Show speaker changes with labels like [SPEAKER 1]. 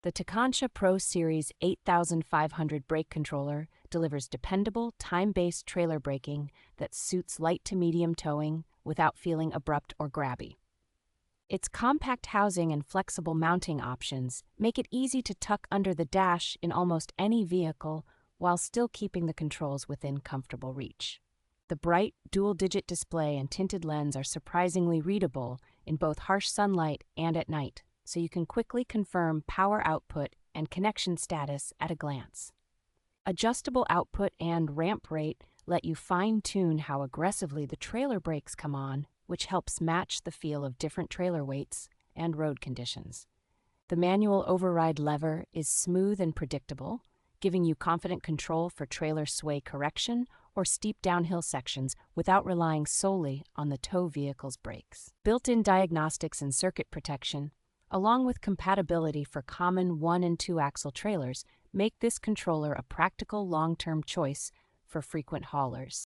[SPEAKER 1] The Tekonsha Pro Series 8500 brake controller delivers dependable, time-based trailer braking that suits light to medium towing without feeling abrupt or grabby. Its compact housing and flexible mounting options make it easy to tuck under the dash in almost any vehicle while still keeping the controls within comfortable reach. The bright, dual-digit display and tinted lens are surprisingly readable in both harsh sunlight and at night, so you can quickly confirm power output and connection status at a glance. Adjustable output and ramp rate let you fine-tune how aggressively the trailer brakes come on, which helps match the feel of different trailer weights and road conditions. The manual override lever is smooth and predictable, giving you confident control for trailer sway correction or steep downhill sections without relying solely on the tow vehicle's brakes. Built-in diagnostics and circuit protection, along with compatibility for common 1- and 2-axle trailers, make this controller a practical long-term choice for frequent haulers.